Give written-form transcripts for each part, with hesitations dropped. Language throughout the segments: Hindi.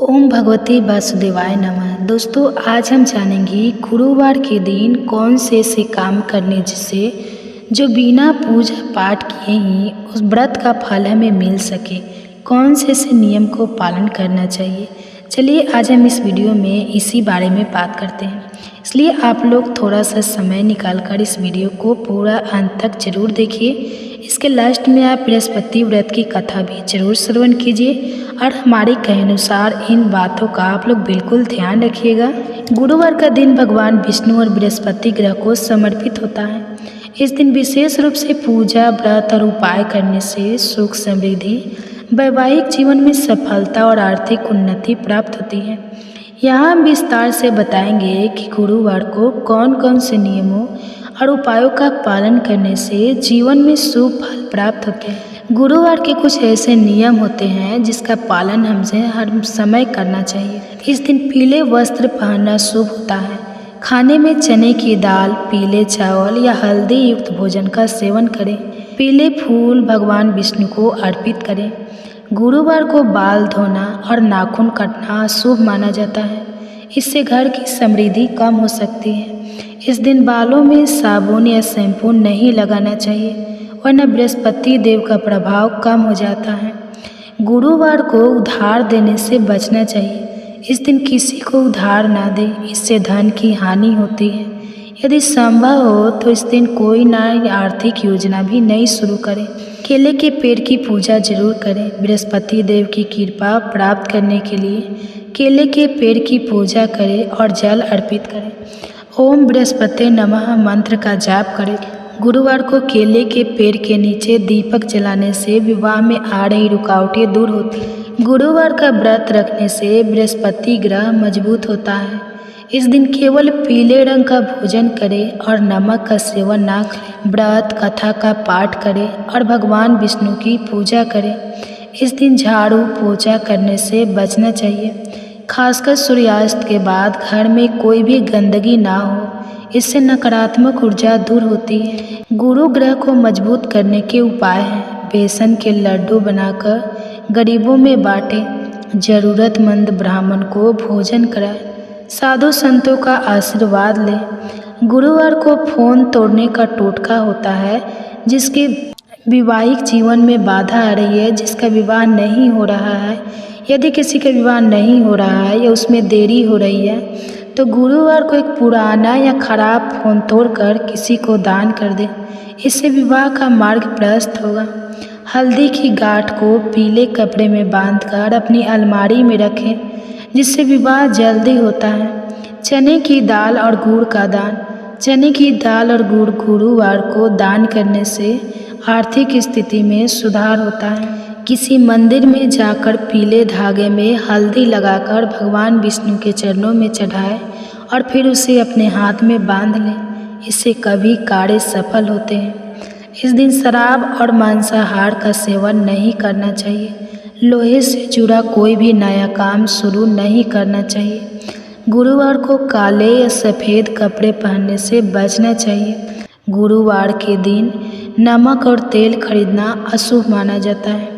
ओम भगवती वासुदेवाय नमः। दोस्तों, आज हम जानेंगे गुरुवार के दिन कौन से ऐसे काम करने जिससे जो बिना पूजा पाठ किए ही उस व्रत का फल हमें मिल सके। कौन से ऐसे नियम को पालन करना चाहिए। चलिए आज हम इस वीडियो में इसी बारे में बात करते हैं, इसलिए आप लोग थोड़ा सा समय निकाल कर इस वीडियो को पूरा अंत तक जरूर देखिए। इसके लास्ट में आप बृहस्पति व्रत की कथा भी जरूर श्रवण कीजिए और हमारे कहे अनुसार इन बातों का आप लोग बिल्कुल ध्यान रखिएगा। गुरुवार का दिन भगवान विष्णु और बृहस्पति ग्रह को समर्पित होता है। इस दिन विशेष रूप से पूजा व्रत और उपाय करने से सुख समृद्धि, वैवाहिक जीवन में सफलता और आर्थिक उन्नति प्राप्त होती है। यहाँ हम विस्तार से बताएंगे कि गुरुवार को कौन कौन से नियमों और उपायों का पालन करने से जीवन में शुभ फल प्राप्त होते हैं। गुरुवार के कुछ ऐसे नियम होते हैं जिसका पालन हमसे हर समय करना चाहिए। इस दिन पीले वस्त्र पहनना शुभ होता है। खाने में चने की दाल, पीले चावल या हल्दी युक्त भोजन का सेवन करें। पीले फूल भगवान विष्णु को अर्पित करें। गुरुवार को बाल धोना और नाखून काटना शुभ माना जाता है। इससे घर की समृद्धि कम हो सकती है। इस दिन बालों में साबुन या शैम्पू नहीं लगाना चाहिए, वरना बृहस्पति देव का प्रभाव कम हो जाता है। गुरुवार को उधार देने से बचना चाहिए। इस दिन किसी को उधार ना दें, इससे धन की हानि होती है। यदि संभव हो तो इस दिन कोई नई आर्थिक योजना भी नहीं शुरू करें। केले के पेड़ की पूजा जरूर करें। बृहस्पति देव की कृपा प्राप्त करने के लिए केले के पेड़ की पूजा करें और जल अर्पित करें। ओम बृहस्पति नमः मंत्र का जाप करें। गुरुवार को केले के पेड़ के नीचे दीपक जलाने से विवाह में आ रही रुकावटें दूर होती हैं। गुरुवार का व्रत रखने से बृहस्पति ग्रह मजबूत होता है। इस दिन केवल पीले रंग का भोजन करें और नमक का सेवन ना करें। व्रत कथा का पाठ करें और भगवान विष्णु की पूजा करें। इस दिन झाड़ू पोछा करने से बचना चाहिए, खासकर सूर्यास्त के बाद घर में कोई भी गंदगी ना हो, इससे नकारात्मक ऊर्जा दूर होती है। गुरु ग्रह को मजबूत करने के उपाय हैं। बेसन के लड्डू बनाकर गरीबों में बांटें। जरूरतमंद ब्राह्मण को भोजन कराएं। साधु संतों का आशीर्वाद लें। गुरुवार को फोन तोड़ने का टोटका होता है। जिसके वैवाहिक जीवन में बाधा आ रही है, जिसका विवाह नहीं हो रहा है, यदि किसी का विवाह नहीं हो रहा है या उसमें देरी हो रही है, तो गुरुवार को एक पुराना या खराब फोन तोड़कर किसी को दान कर दें। इससे विवाह का मार्ग प्रशस्त होगा। हल्दी की गांठ को पीले कपड़े में बांधकर अपनी अलमारी में रखें, जिससे विवाह जल्दी होता है। चने की दाल और गुड़ का दान। चने की दाल और गुड़ गुरुवार को दान करने से आर्थिक स्थिति में सुधार होता है। किसी मंदिर में जाकर पीले धागे में हल्दी लगाकर भगवान विष्णु के चरणों में चढ़ाएं और फिर उसे अपने हाथ में बांध लें। इससे कभी कार्य सफल होते हैं। इस दिन शराब और मांसाहार का सेवन नहीं करना चाहिए। लोहे से जुड़ा कोई भी नया काम शुरू नहीं करना चाहिए। गुरुवार को काले या सफ़ेद कपड़े पहनने से बचना चाहिए। गुरुवार के दिन नमक और तेल खरीदना अशुभ माना जाता है।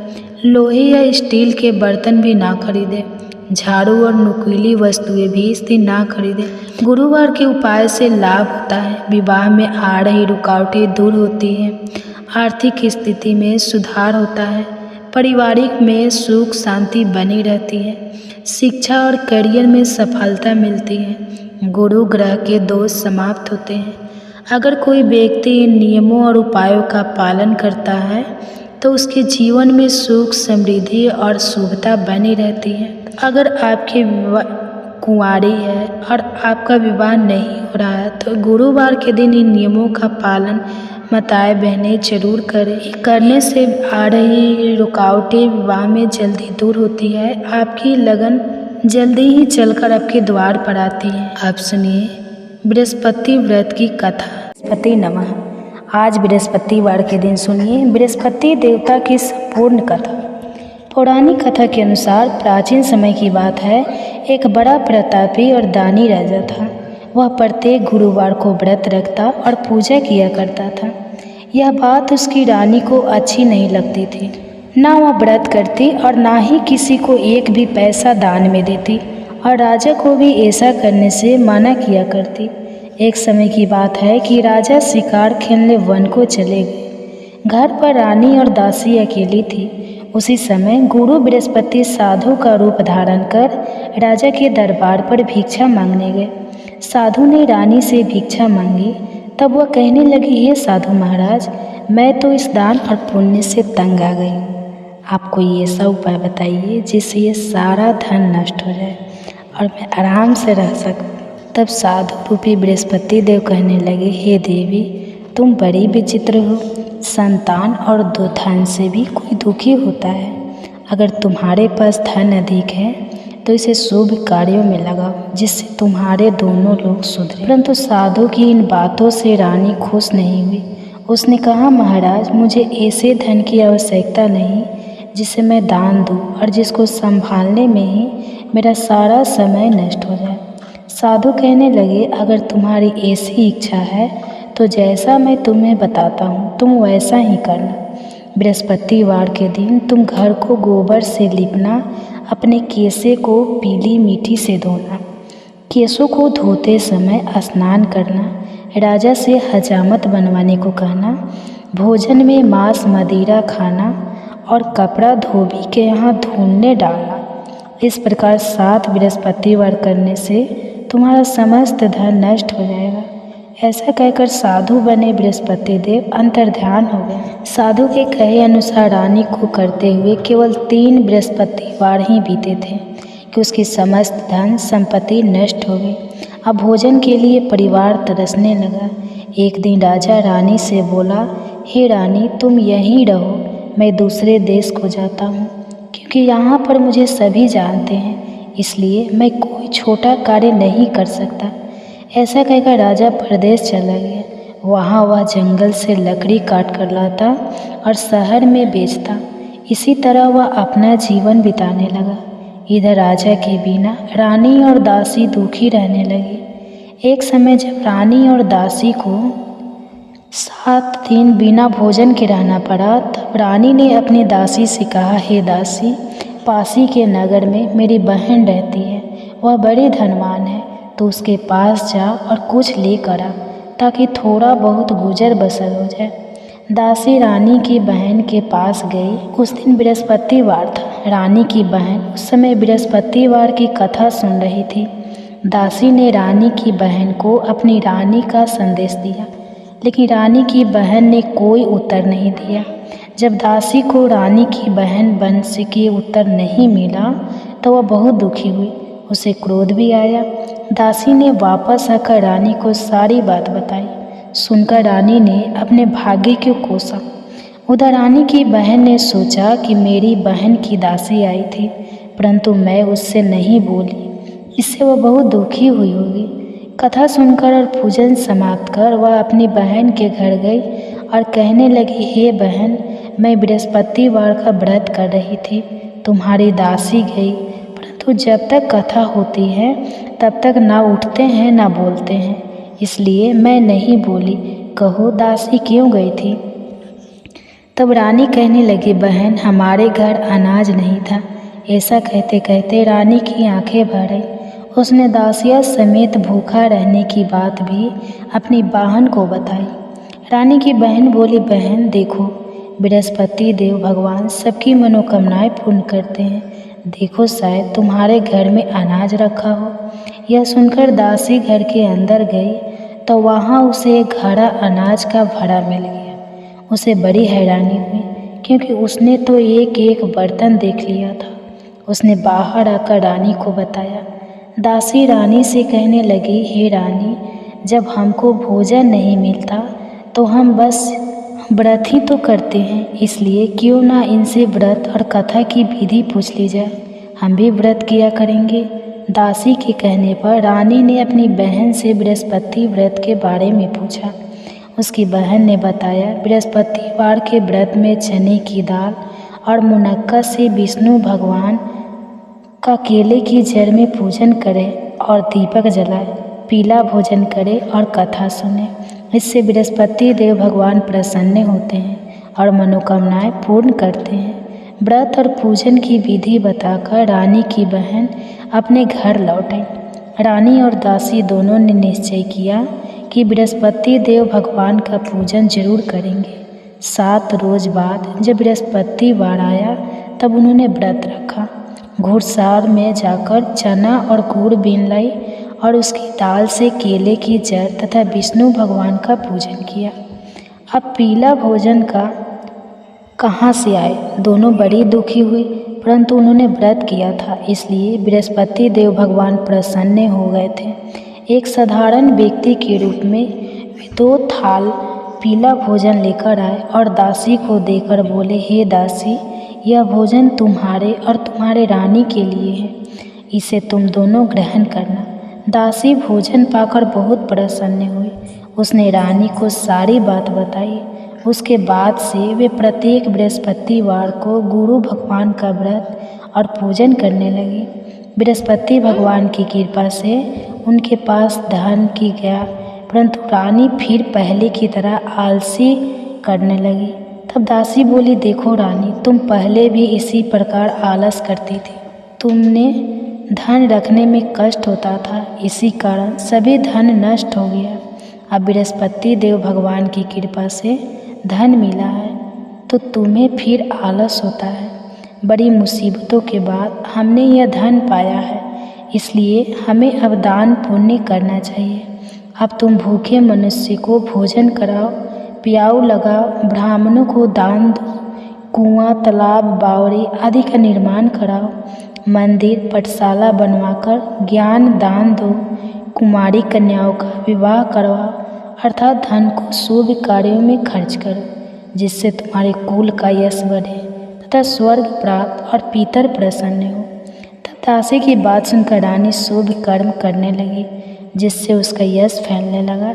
लोहे या स्टील के बर्तन भी ना खरीदें। झाड़ू और नुकीली वस्तुएं भी इस दिन ना खरीदें। गुरुवार के उपाय से लाभ होता है। विवाह में आ रही रुकावटें दूर होती हैं। आर्थिक स्थिति में सुधार होता है। पारिवारिक में सुख शांति बनी रहती है। शिक्षा और करियर में सफलता मिलती है। गुरु ग्रह के दोष समाप्त होते हैं। अगर कोई व्यक्ति इन नियमों और उपायों का पालन करता है तो उसके जीवन में सुख समृद्धि और शुभता बनी रहती है। अगर आपके कुंवारी है और आपका विवाह नहीं हो रहा है तो गुरुवार के दिन इन नियमों का पालन माताएं बहनें जरूर करें। करने से आ रही रुकावटें विवाह में जल्दी दूर होती है। आपकी लगन जल्दी ही चलकर आपके द्वार पर आती है। आप सुनिए बृहस्पति व्रत की कथा। बृहस्पति नमः। आज बृहस्पतिवार के दिन सुनिए बृहस्पति देवता की संपूर्ण कथा। पौराणिक कथा के अनुसार प्राचीन समय की बात है। एक बड़ा प्रतापी और दानी राजा था। वह प्रत्येक गुरुवार को व्रत रखता और पूजा किया करता था। यह बात उसकी रानी को अच्छी नहीं लगती थी। ना वह व्रत करती और ना ही किसी को एक भी पैसा दान में देती, और राजा को भी ऐसा करने से मना किया करती। एक समय की बात है कि राजा शिकार खेलने वन को चले गए। घर पर रानी और दासी अकेली थी। उसी समय गुरु बृहस्पति साधु का रूप धारण कर राजा के दरबार पर भिक्षा मांगने गए। साधु ने रानी से भिक्षा मांगी। तब वह कहने लगी, हे साधु महाराज, मैं तो इस दान और पुण्य से तंग आ गई हूँ। आप कोई ऐसा उपाय बताइए जिससे ये सारा धन नष्ट हो जाए और मैं आराम से रह सकूं। तब साधु रूपी बृहस्पति देव कहने लगे, हे देवी, तुम बड़ी विचित्र हो। संतान और दो धन से भी कोई दुखी होता है। अगर तुम्हारे पास धन अधिक है तो इसे शुभ कार्यों में लगाओ, जिससे तुम्हारे दोनों लोग सुधरे। परंतु साधु की इन बातों से रानी खुश नहीं हुई। उसने कहा, महाराज, मुझे ऐसे धन की आवश्यकता नहीं जिसे मैं दान दूं और जिसको संभालने में ही मेरा सारा समय नष्ट हो जाए। साधु कहने लगे, अगर तुम्हारी ऐसी इच्छा है तो जैसा मैं तुम्हें बताता हूँ तुम वैसा ही करना। बृहस्पतिवार के दिन तुम घर को गोबर से लिपना, अपने केसे को पीली मिट्टी से धोना, केसों को धोते समय स्नान करना, राजा से हजामत बनवाने को कहना, भोजन में मांस मदिरा खाना और कपड़ा धोबी के यहाँ धुलने डालना। इस प्रकार 7 बृहस्पतिवार करने से तुम्हारा समस्त धन नष्ट हो जाएगा। ऐसा कहकर साधु बने बृहस्पति देव अंतर्ध्यान हो गए। साधु के कहे अनुसार रानी को करते हुए केवल 3 बृहस्पतिवार ही बीते थे कि उसकी समस्त धन संपत्ति नष्ट हो गई। अब भोजन के लिए परिवार तरसने लगा। एक दिन राजा रानी से बोला, हे रानी, तुम यहीं रहो, मैं दूसरे देश को जाता हूँ, क्योंकि यहाँ पर मुझे सभी जानते हैं, इसलिए मैं कोई छोटा कार्य नहीं कर सकता। ऐसा कहकर राजा परदेश चला गया। वहाँ वह जंगल से लकड़ी काट कर लाता और शहर में बेचता। इसी तरह वह अपना जीवन बिताने लगा। इधर राजा के बिना रानी और दासी दुखी रहने लगी। एक समय जब रानी और दासी को 7 दिन बिना भोजन के रहना पड़ा, तब रानी ने अपनी दासी से कहा, हे दासी, पासी के नगर में मेरी बहन रहती है, वह बड़ी धनवान है, तो उसके पास जा और कुछ लेकर आ, ताकि थोड़ा बहुत गुजर बसर हो जाए। दासी रानी की बहन के पास गई। उस दिन बृहस्पतिवार था। रानी की बहन उस समय बृहस्पतिवार की कथा सुन रही थी। दासी ने रानी की बहन को अपनी रानी का संदेश दिया, लेकिन रानी की बहन ने कोई उत्तर नहीं दिया। जब दासी को रानी की बहन वंश के उत्तर नहीं मिला तो वह बहुत दुखी हुई। उसे क्रोध भी आया। दासी ने वापस आकर रानी को सारी बात बताई। सुनकर रानी ने अपने भाग्य को कोसा। उधर रानी की बहन ने सोचा कि मेरी बहन की दासी आई थी, परंतु मैं उससे नहीं बोली, इससे वह बहुत दुखी हुई होगी। कथा सुनकर और पूजन समाप्त कर वह अपनी बहन के घर गई और कहने लगी, हे बहन, मैं बृहस्पतिवार का व्रत कर रही थी, तुम्हारी दासी गई, परंतु जब तक कथा होती है तब तक ना उठते हैं ना बोलते हैं, इसलिए मैं नहीं बोली। कहो दासी क्यों गई थी? तब रानी कहने लगी, बहन, हमारे घर अनाज नहीं था। ऐसा कहते कहते रानी की आंखें भर आई। उसने दासिया समेत भूखा रहने की बात भी अपनी बहन को बताई। रानी की बहन बोली, बहन देखो, बृहस्पति देव भगवान सबकी मनोकामनाएं पूर्ण करते हैं। देखो, शायद तुम्हारे घर में अनाज रखा हो। यह सुनकर दासी घर के अंदर गई तो वहाँ उसे एक घड़ा अनाज का भरा मिल गया। उसे बड़ी हैरानी हुई, क्योंकि उसने तो एक एक बर्तन देख लिया था। उसने बाहर आकर रानी को बताया। दासी रानी से कहने लगी, हे रानी, जब हमको भोजन नहीं मिलता तो हम बस व्रत ही तो करते हैं, इसलिए क्यों ना इनसे व्रत और कथा की विधि पूछ ली जाए, हम भी व्रत किया करेंगे। दासी के कहने पर रानी ने अपनी बहन से बृहस्पति व्रत के बारे में पूछा। उसकी बहन ने बताया, बृहस्पतिवार के व्रत में चने की दाल और मुनक्का से विष्णु भगवान का केले की जड़ में पूजन करें और दीपक जलाए, पीला भोजन करें और कथा सुने। इससे बृहस्पति देव भगवान प्रसन्न होते हैं और मनोकामनाएं पूर्ण करते हैं। व्रत और पूजन की विधि बताकर रानी की बहन अपने घर लौट आई। रानी और दासी दोनों ने निश्चय किया कि बृहस्पति देव भगवान का पूजन जरूर करेंगे। 7 रोज बाद जब बृहस्पतिवार आया तब उन्होंने व्रत रखा। घुड़सार में जाकर चना और गुड़ बीन लाई और उसकी दाल से केले की जड़ तथा विष्णु भगवान का पूजन किया। अब पीला भोजन का कहाँ से आए? दोनों बड़ी दुखी हुई, परंतु उन्होंने व्रत किया था इसलिए बृहस्पति देव भगवान प्रसन्न हो गए थे। एक साधारण व्यक्ति के रूप में वे 2 थाल पीला भोजन लेकर आए और दासी को देकर बोले, हे दासी, यह भोजन तुम्हारे और तुम्हारे रानी के लिए है, इसे तुम दोनों ग्रहण करना। दासी भोजन पाकर बहुत प्रसन्न हुई। उसने रानी को सारी बात बताई। उसके बाद से वे प्रत्येक बृहस्पतिवार को गुरु भगवान का व्रत और पूजन करने लगे। बृहस्पति भगवान की कृपा से उनके पास धन की गया, परंतु रानी फिर पहले की तरह आलसी करने लगी। तब दासी बोली, देखो रानी, तुम पहले भी इसी प्रकार आलस करती थी। तुमने धन रखने में कष्ट होता था, इसी कारण सभी धन नष्ट हो गया। अब बृहस्पति देव भगवान की कृपा से धन मिला है तो तुम्हें फिर आलस होता है। बड़ी मुसीबतों के बाद हमने यह धन पाया है, इसलिए हमें अब दान पुण्य करना चाहिए। अब तुम भूखे मनुष्य को भोजन कराओ, पियाऊ लगाओ, ब्राह्मणों को दान दो, कुआं, तालाब, बावड़ी आदि का निर्माण कराओ, मंदिर, पाठशाला बनवाकर ज्ञान दान दो, कुमारी कन्याओं का विवाह करवाओ, अर्थात धन को शुभ कार्यों में खर्च करो, जिससे तुम्हारे कुल का यश बढ़े तथा स्वर्ग प्राप्त और पितर प्रसन्न हो। तब दासी की बात सुनकर रानी शुभ कर्म करने लगी, जिससे उसका यश फैलने लगा।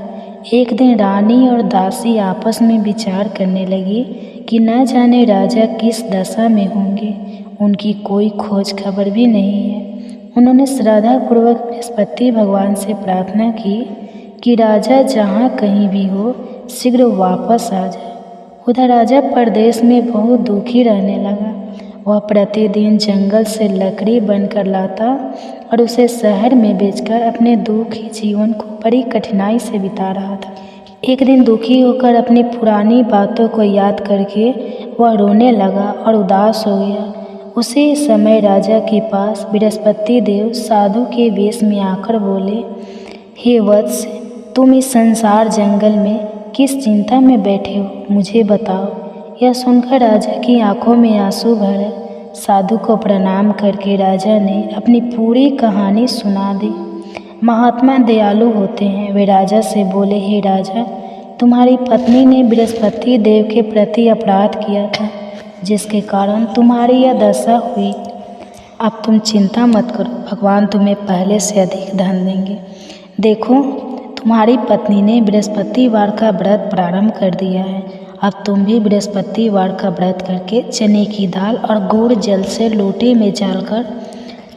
एक दिन रानी और दासी आपस में विचार करने लगी कि न जाने राजा किस दशा में होंगे, उनकी कोई खोज खबर भी नहीं है। उन्होंने श्रद्धापूर्वक बृहस्पति भगवान से प्रार्थना की कि राजा जहाँ कहीं भी हो शीघ्र वापस आ जाए। उधर राजा परदेश में बहुत दुखी रहने लगा। वह प्रतिदिन जंगल से लकड़ी बनकर लाता और उसे शहर में बेचकर अपने दुखी जीवन को बड़ी कठिनाई से बिता रहा था। एक दिन दुखी होकर अपनी पुरानी बातों को याद करके वह रोने लगा और उदास हो गया। उसी समय राजा के पास बृहस्पति देव साधु के वेश में आकर बोले, हे वत्स, तुम इस संसार जंगल में किस चिंता में बैठे हो, मुझे बताओ। यह सुनकर राजा की आंखों में आंसू भरे। साधु को प्रणाम करके राजा ने अपनी पूरी कहानी सुना दी। महात्मा दयालु होते हैं। वे राजा से बोले, हे राजा, तुम्हारी पत्नी ने बृहस्पति देव के प्रति अपराध किया था, जिसके कारण तुम्हारी यह दशा हुई। अब तुम चिंता मत करो, भगवान तुम्हें पहले से अधिक धन देंगे। देखो, तुम्हारी पत्नी ने बृहस्पतिवार का व्रत प्रारंभ कर दिया है। अब तुम भी बृहस्पतिवार का व्रत करके चने की दाल और गुड़ जल से लोटे में डालकर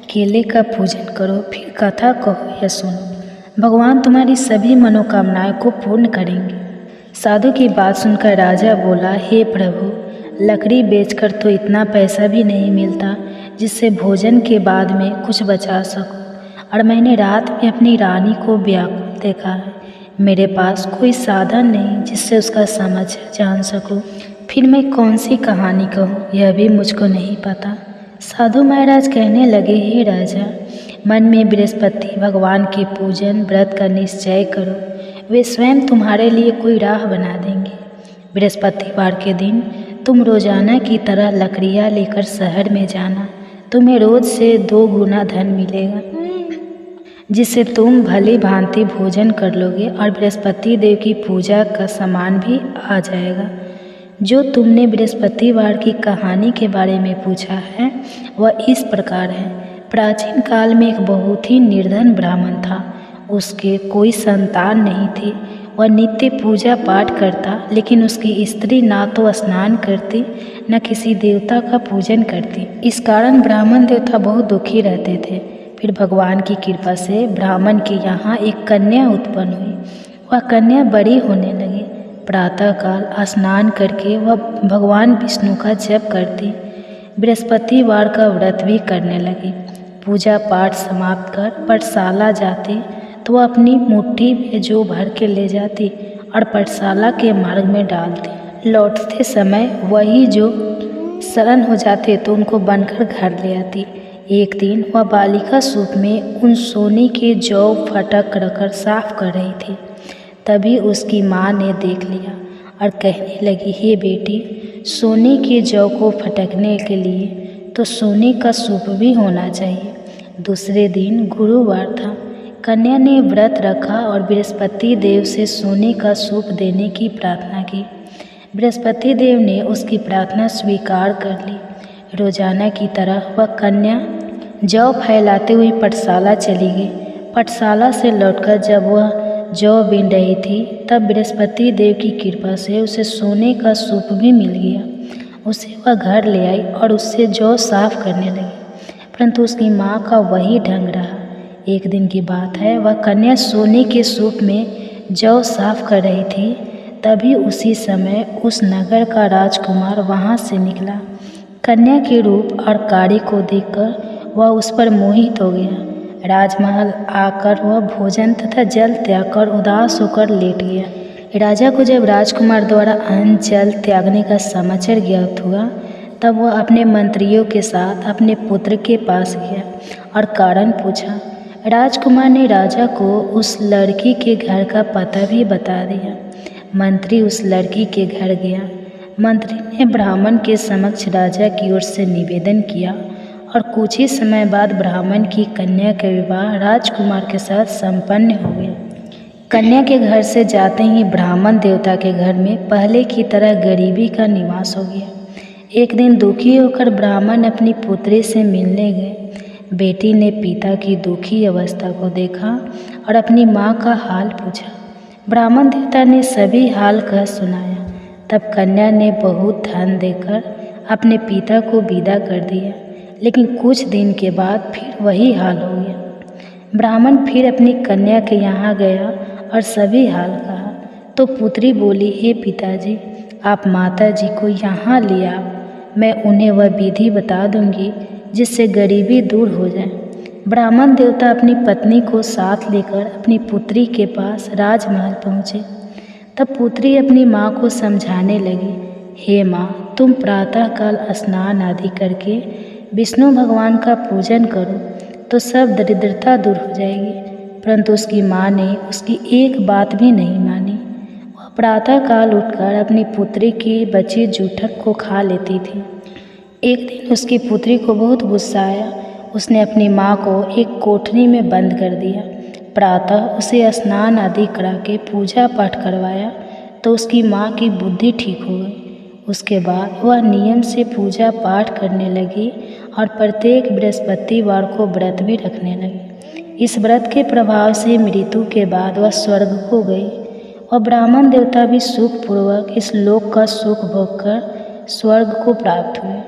केले का पूजन करो, फिर कथा कहो या सुनो। भगवान तुम्हारी सभी मनोकामनाएं को पूर्ण करेंगे। साधु की बात सुनकर राजा बोला, हे प्रभु, लकड़ी बेचकर तो इतना पैसा भी नहीं मिलता जिससे भोजन के बाद में कुछ बचा सकूं, और मैंने रात में अपनी रानी को व्याकुल देखा है। मेरे पास कोई साधन नहीं जिससे उसका समाचार जान सकूं। फिर मैं कौन सी कहानी कहूँ, यह भी मुझको नहीं पता। साधु महाराज कहने लगे, हे राजा, मन में बृहस्पति भगवान के पूजन व्रत का निश्चय करो, वे स्वयं तुम्हारे लिए कोई राह बना देंगे। बृहस्पतिवार के दिन तुम रोजाना की तरह लकड़ियाँ लेकर शहर में जाना। तुम्हें रोज से 2 गुना धन मिलेगा, जिससे तुम भली भांति भोजन कर लोगे और बृहस्पति देव की पूजा का सामान भी आ जाएगा। जो तुमने बृहस्पतिवार की कहानी के बारे में पूछा है वह इस प्रकार है। प्राचीन काल में एक बहुत ही निर्धन ब्राह्मण था। उसके कोई संतान नहीं थी। वह नित्य पूजा पाठ करता, लेकिन उसकी स्त्री ना तो स्नान करती न किसी देवता का पूजन करती। इस कारण ब्राह्मण देवता बहुत दुखी रहते थे। फिर भगवान की कृपा से ब्राह्मण के यहाँ एक कन्या उत्पन्न हुई। वह कन्या बड़ी होने लगी। प्रातःकाल स्नान करके वह भगवान विष्णु का जप करती। बृहस्पतिवार का व्रत भी करने लगी। पूजा पाठ समाप्त कर पाठशाला जाती तो वह अपनी मुट्ठी में जौ भर के ले जाती और पाठशाला के मार्ग में डालती। लौटते समय वही जो शरण हो जाते तो उनको बनकर घर ले आती। एक दिन वह बालिका सूप में उन सोने के जौ फटक रखकर साफ कर रही थी। तभी उसकी माँ ने देख लिया और कहने लगी, हे बेटी, सोने के जौ को फटकने के लिए तो सोने का सूप भी होना चाहिए। दूसरे दिन गुरुवार था। कन्या ने व्रत रखा और बृहस्पति देव से सोने का सूप देने की प्रार्थना की। बृहस्पति देव ने उसकी प्रार्थना स्वीकार कर ली। रोजाना की तरह वह कन्या जौ फैलाते हुए पाठशाला चली गई। पाठशाला से लौटकर जब वह जौ बीन रही थी तब बृहस्पति देव की कृपा से उसे सोने का सूप भी मिल गया। उसे वह घर ले आई और उससे जौ साफ करने लगी, परंतु उसकी माँ का वही ढंग रहा। एक दिन की बात है, वह कन्या सोने के सूप में जौ साफ कर रही थी। तभी उसी समय उस नगर का राजकुमार वहाँ से निकला। कन्या के रूप और कार्य को देखकर वह उस पर मोहित हो गया। राजमहल आकर वह भोजन तथा जल त्याग कर उदास होकर लेट गया। राजा को जब राजकुमार द्वारा अन्न जल त्यागने का समाचार ज्ञात हुआ तब वह अपने मंत्रियों के साथ अपने पुत्र के पास गया और कारण पूछा। राजकुमार ने राजा को उस लड़की के घर का पता भी बता दिया। मंत्री उस लड़की के घर गया। मंत्री ने ब्राह्मण के समक्ष राजा की ओर से निवेदन किया और कुछ ही समय बाद ब्राह्मण की कन्या का विवाह राजकुमार के साथ संपन्न हो गया। कन्या के घर से जाते ही ब्राह्मण देवता के घर में पहले की तरह गरीबी का निवास हो गया। एक दिन दुखी होकर ब्राह्मण अपनी पुत्री से मिलने गए। बेटी ने पिता की दुखी अवस्था को देखा और अपनी माँ का हाल पूछा। ब्राह्मण देवता ने सभी हाल कह सुनाया। तब कन्या ने बहुत धन देकर अपने पिता को विदा कर दिया, लेकिन कुछ दिन के बाद फिर वही हाल हो गया। ब्राह्मण फिर अपनी कन्या के यहाँ गया और सभी हाल कहा तो पुत्री बोली, हे पिताजी, आप माता जी को यहाँ ले आओ, मैं उन्हें वह विधि बता दूंगी जिससे गरीबी दूर हो जाए। ब्राह्मण देवता अपनी पत्नी को साथ लेकर अपनी पुत्री के पास राजमहल पहुँचे। तब पुत्री अपनी माँ को समझाने लगी, हे माँ, तुम प्रातःकाल स्नान आदि करके विष्णु भगवान का पूजन करो तो सब दरिद्रता दूर हो जाएगी। परंतु उसकी माँ ने उसकी एक बात भी नहीं मानी। वह प्रातःकाल उठकर अपनी पुत्री की बची जूठक को खा लेती थी। एक दिन उसकी पुत्री को बहुत गुस्सा आया। उसने अपनी माँ को एक कोठरी में बंद कर दिया। प्रातः उसे स्नान आदि करा के पूजा पाठ करवाया तो उसकी माँ की बुद्धि ठीक हो गई। उसके बाद वह नियम से पूजा पाठ करने लगी और प्रत्येक बृहस्पतिवार को व्रत भी रखने लगी। इस व्रत के प्रभाव से मृत्यु के बाद वह स्वर्ग को गई और ब्राह्मण देवता भी सुखपूर्वक इस लोक का सुख भोग कर स्वर्ग को प्राप्त हुए।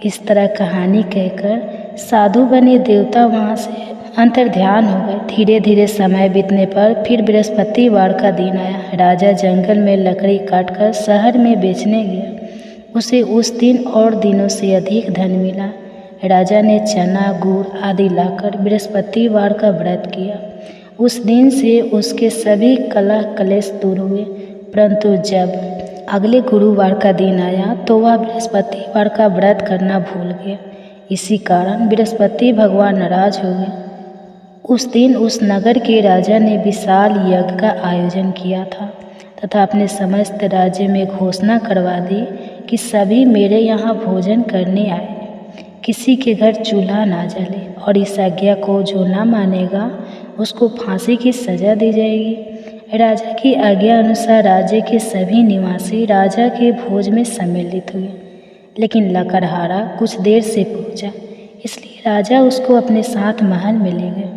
इस तरह कहानी कहकर साधु बने देवता वहाँ से अंतर्ध्यान हो गए। धीरे धीरे समय बीतने पर फिर बृहस्पतिवार का दिन आया। राजा जंगल में लकड़ी काटकर शहर में बेचने गया। उसे उस दिन और दिनों से अधिक धन मिला। राजा ने चना गुड़ आदि लाकर बृहस्पतिवार का व्रत किया। उस दिन से उसके सभी कलह कलेश दूर हुए। परंतु जब अगले गुरुवार का दिन आया तो वह बृहस्पतिवार का व्रत करना भूल गया। इसी कारण बृहस्पति भगवान नाराज हो गए। उस दिन उस नगर के राजा ने विशाल यज्ञ का आयोजन किया था तथा अपने समस्त राज्य में घोषणा करवा दी कि सभी मेरे यहाँ भोजन करने आए, किसी के घर चूल्हा ना जले और इस आज्ञा को जो ना मानेगा उसको फांसी की सजा दी जाएगी। राजा की आज्ञा अनुसार राज्य के सभी निवासी राजा के भोज में सम्मिलित हुए, लेकिन लकड़हारा कुछ देर से पहुंचा, इसलिए राजा उसको अपने साथ महल में ले गए।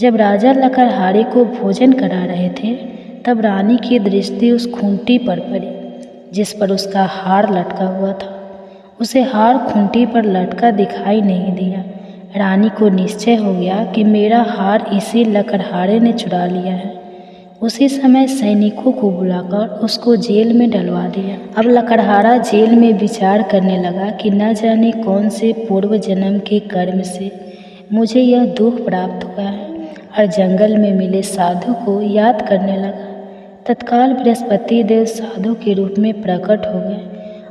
जब राजा लकड़हारे को भोजन करा रहे थे तब रानी की दृष्टि उस खूंटी पर पड़ी जिस पर उसका हार लटका हुआ था। उसे हार खूंटी पर लटका दिखाई नहीं दिया। रानी को निश्चय हो गया कि मेरा हार इसी लकड़हारे ने चुरा लिया है। उसी समय सैनिकों को बुलाकर उसको जेल में डलवा दिया। अब लकड़हारा जेल में विचार करने लगा कि न जाने कौन से पूर्व जन्म के कर्म से मुझे यह दुख प्राप्त हुआ है, और जंगल में मिले साधु को याद करने लगा। तत्काल बृहस्पति देव साधु के रूप में प्रकट हो गए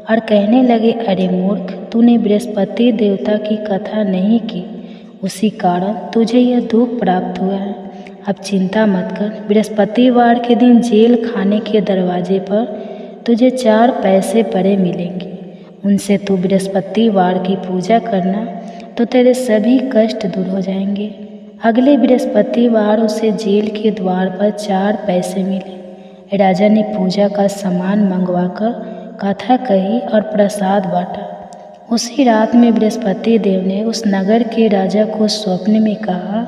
और कहने लगे, अरे मूर्ख, तूने बृहस्पति देवता की कथा नहीं की, उसी कारण तुझे यह दुख प्राप्त हुआ है। अब चिंता मत कर, बृहस्पतिवार के दिन जेल खाने के दरवाजे पर तुझे 4 पैसे पड़े मिलेंगे। उनसे तू बृहस्पतिवार की पूजा करना तो तेरे सभी कष्ट दूर हो जाएंगे। अगले बृहस्पतिवार उसे जेल के द्वार पर 4 पैसे मिले। राजा ने पूजा का सामान मंगवाकर कथा कही और प्रसाद बांटा। उसी रात में बृहस्पति देव ने उस नगर के राजा को स्वप्न में कहा,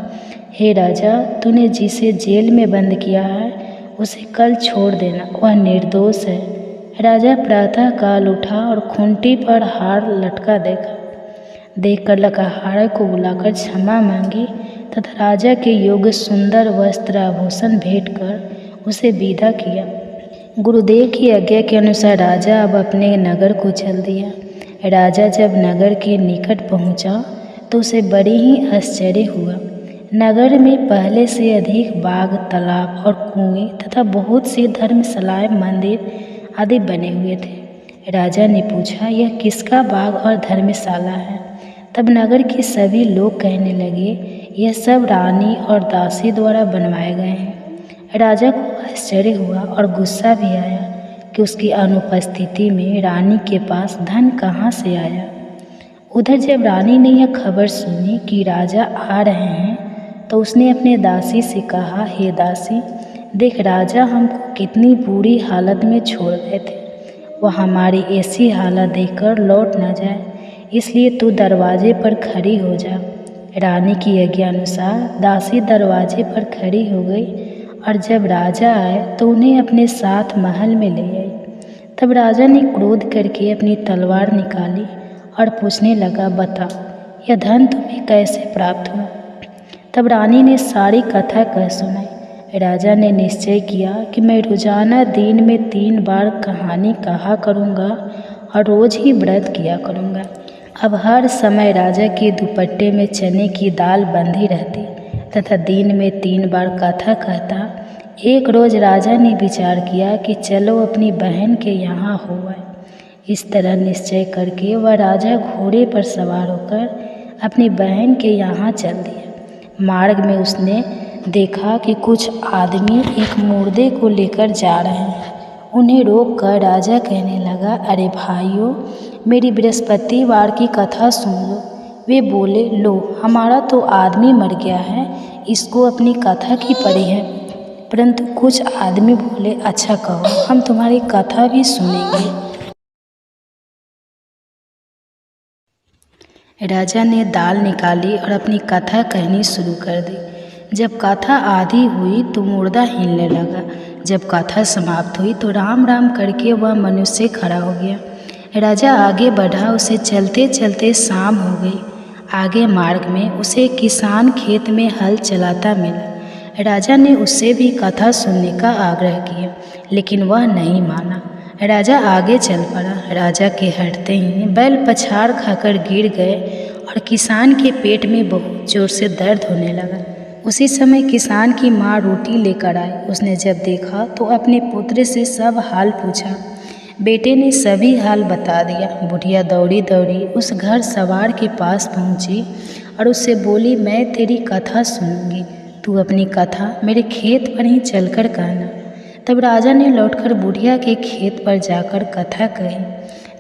हे राजा, तूने जिसे जेल में बंद किया है उसे कल छोड़ देना, वह निर्दोष है। राजा प्रातः काल उठा और खूंटी पर हार लटका देखकर लकड़हारे को बुलाकर क्षमा मांगी तथा राजा के योग्य सुंदर वस्त्र आभूषण भेंट कर उसे विदा किया। गुरुदेव की आज्ञा के अनुसार राजा अब अपने नगर को चल दिया। राजा जब नगर के निकट पहुंचा तो उसे बड़ी ही आश्चर्य हुआ। नगर में पहले से अधिक बाग, तालाब और कुएं तथा बहुत सी धर्मशालाएं, मंदिर आदि बने हुए थे। राजा ने पूछा, यह किसका बाग और धर्मशाला है? तब नगर के सभी लोग कहने लगे, यह सब रानी और दासी द्वारा बनवाए गए हैं। राजा को आश्चर्य हुआ और गुस्सा भी आया कि उसकी अनुपस्थिति में रानी के पास धन कहाँ से आया। उधर जब रानी ने यह खबर सुनी कि राजा आ रहे हैं तो उसने अपने दासी से कहा, हे दासी, देख, राजा हमको कितनी बुरी हालत में छोड़ गए थे। वह हमारी ऐसी हालत देखकर लौट न जाए, इसलिए तू दरवाजे पर खड़ी हो जा। रानी की आज्ञा अनुसार दासी दरवाजे पर खड़ी हो गई और जब राजा आए तो उन्हें अपने साथ महल में ले आई। तब राजा ने क्रोध करके अपनी तलवार निकाली और पूछने लगा, बता, यह धन तुम्हें कैसे प्राप्त हुआ? तब रानी ने सारी कथा कह सुनाई। राजा ने निश्चय किया कि मैं रोजाना दिन में 3 बार कहानी कहा करूँगा और रोज ही व्रत किया करूँगा। अब हर समय राजा के दुपट्टे में चने की दाल बंधी रहती तथा दिन में 3 बार कथा कहता। एक रोज राजा ने विचार किया कि चलो अपनी बहन के यहाँ हो आए। इस तरह निश्चय करके वह राजा घोड़े पर सवार होकर अपनी बहन के यहाँ चल दिया। मार्ग में उसने देखा कि कुछ आदमी एक मुर्दे को लेकर जा रहे हैं। उन्हें रोककर राजा कहने लगा, अरे भाइयों, मेरी बृहस्पतिवार की कथा सुन लो। वे बोले, लो, हमारा तो आदमी मर गया है, इसको अपनी कथा की पड़ी है। परंतु कुछ आदमी बोले, अच्छा कहो, हम तुम्हारी कथा भी सुनेंगे। राजा ने दाल निकाली और अपनी कथा कहनी शुरू कर दी। जब कथा आधी हुई तो मुर्दा हिलने लगा। जब कथा समाप्त हुई तो राम राम करके वह मनुष्य खड़ा हो गया। राजा आगे बढ़ा, उसे चलते चलते शाम हो गई। आगे मार्ग में उसे किसान खेत में हल चलाता मिला। राजा ने उससे भी कथा सुनने का आग्रह किया, लेकिन वह नहीं माना। राजा आगे चल पड़ा। राजा के हटते ही बैल पछाड़ खाकर गिर गए और किसान के पेट में बहुत जोर से दर्द होने लगा। उसी समय किसान की माँ रोटी लेकर आई। उसने जब देखा तो अपने पुत्र से सब हाल पूछा। बेटे ने सभी हाल बता दिया। बुढ़िया दौड़ी दौड़ी उस घर सवार के पास पहुंची और उससे बोली, मैं तेरी कथा सुनूंगी, तू अपनी कथा मेरे खेत पर ही चलकर कहना। तब राजा ने लौटकर बुढ़िया के खेत पर जाकर कथा कही,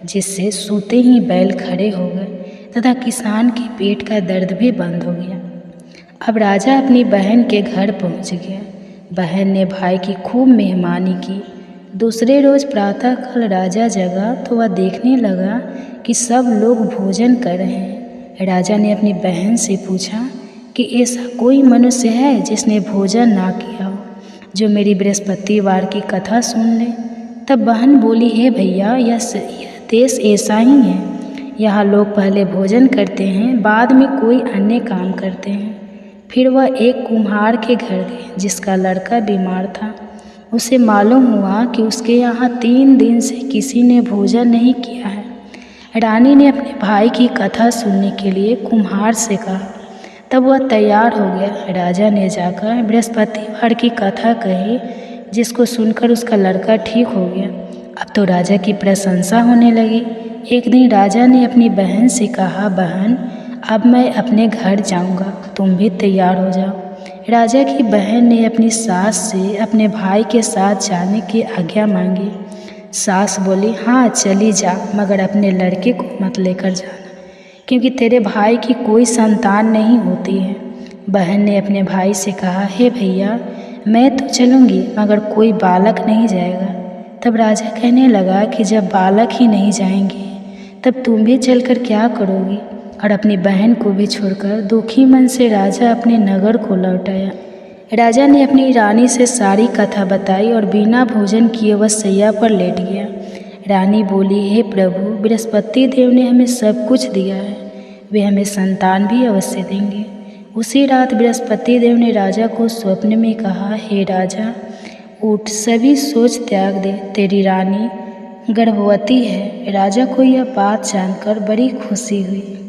जिससे सूते ही बैल खड़े हो गए तथा किसान के पेट का दर्द भी बंद हो गया। अब राजा अपनी बहन के घर पहुंच गया। बहन ने भाई की खूब मेहमानी की। दूसरे रोज प्रातःकाल राजा जगा तो वह देखने लगा कि सब लोग भोजन कर रहे हैं। राजा ने अपनी बहन से पूछा कि ऐसा कोई मनुष्य है जिसने भोजन ना किया हो, जो मेरी बृहस्पतिवार की कथा सुन ले। तब बहन बोली, हे भैया, यह देश ऐसा ही है। यहाँ लोग पहले भोजन करते हैं, बाद में कोई अन्य काम करते हैं। फिर वह एक कुम्हार के घर गए जिसका लड़का बीमार था। उसे मालूम हुआ कि उसके यहाँ 3 दिन से किसी ने भोजन नहीं किया है। रानी ने अपने भाई की कथा सुनने के लिए कुम्हार से कहा। तब वह तैयार हो गया। राजा ने जाकर बृहस्पतिवार की कथा कही, जिसको सुनकर उसका लड़का ठीक हो गया। अब तो राजा की प्रशंसा होने लगी। एक दिन राजा ने अपनी बहन से कहा, बहन, अब मैं अपने घर जाऊंगा, तुम भी तैयार हो जाओ। राजा की बहन ने अपनी सास से अपने भाई के साथ जाने की आज्ञा मांगी। सास बोली, हाँ चली जा, मगर अपने लड़के को मत लेकर जाना, क्योंकि तेरे भाई की कोई संतान नहीं होती है। बहन ने अपने भाई से कहा, हे भैया, मैं तो चलूँगी, मगर कोई बालक नहीं जाएगा। तब राजा कहने लगा कि जब बालक ही नहीं जाएंगे तब तुम भी चलकर क्या करोगी। और अपनी बहन को भी छोड़कर दुखी मन से राजा अपने नगर को लौट आया। राजा ने अपनी रानी से सारी कथा बताई और बिना भोजन किए वह सैया पर लेट गया। रानी बोली, हे प्रभु, बृहस्पति देव ने हमें सब कुछ दिया है, वे हमें संतान भी अवश्य देंगे। उसी रात बृहस्पति देव ने राजा को स्वप्न में कहा, हे राजा, उठ, सभी सोच त्याग दे, तेरी रानी गर्भवती है। राजा को यह बात जानकर बड़ी खुशी हुई।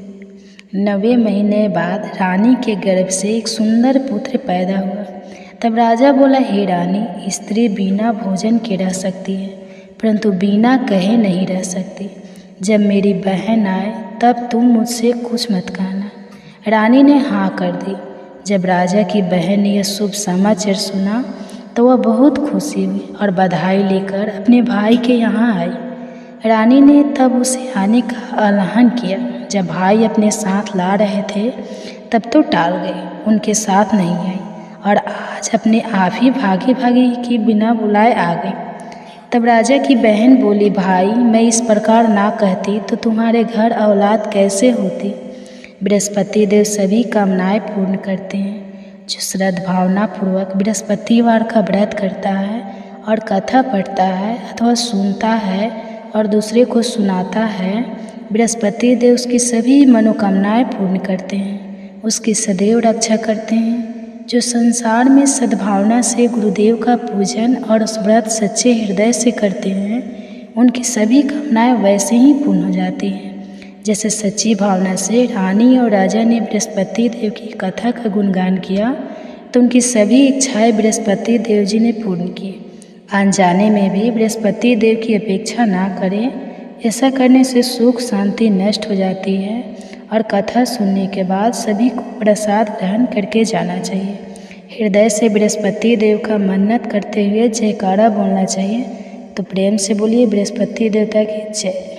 9वें महीने बाद रानी के गर्भ से एक सुंदर पुत्र पैदा हुआ। तब राजा बोला, हे रानी, स्त्री बिना भोजन के रह सकती है, परंतु बिना कहे नहीं रह सकती। जब मेरी बहन आए तब तुम मुझसे कुछ मत कहना। रानी ने हाँ कर दी। जब राजा की बहन ने यह शुभ समाचार सुना तो वह बहुत खुशी हुई और बधाई लेकर अपने भाई के यहाँ आई। रानी ने तब उसे आने का आह्वान किया। जब भाई अपने साथ ला रहे थे तब तो टाल गई, उनके साथ नहीं आई और आज अपने आप ही भागे भागे के बिना बुलाए आ गई। तब राजा की बहन बोली, भाई, मैं इस प्रकार ना कहती तो तुम्हारे घर औलाद कैसे होती। बृहस्पति देव सभी कामनाएं पूर्ण करते हैं। जो श्रद्धा भावना पूर्वक बृहस्पतिवार का व्रत करता है और कथा पढ़ता है अथवा सुनता है और दूसरे को सुनाता है, बृहस्पति देव उसकी सभी मनोकामनाएं पूर्ण करते हैं, उसकी सदैव रक्षा करते हैं। जो संसार में सद्भावना से गुरुदेव का पूजन और उस व्रत सच्चे हृदय से करते हैं, उनकी सभी कामनाएं वैसे ही पूर्ण हो जाती हैं जैसे सच्ची भावना से रानी और राजा ने बृहस्पति देव की कथा का गुणगान किया तो उनकी सभी इच्छाएं बृहस्पति देव जी ने पूर्ण की। अनजाने में भी बृहस्पति देव की अपेक्षा ना करें, ऐसा करने से सुख शांति नष्ट हो जाती है। और कथा सुनने के बाद सभी को प्रसाद ग्रहण करके जाना चाहिए। हृदय से बृहस्पति देव का मन्नत करते हुए जयकारा बोलना चाहिए। तो प्रेम से बोलिए, बृहस्पति देवता की जय।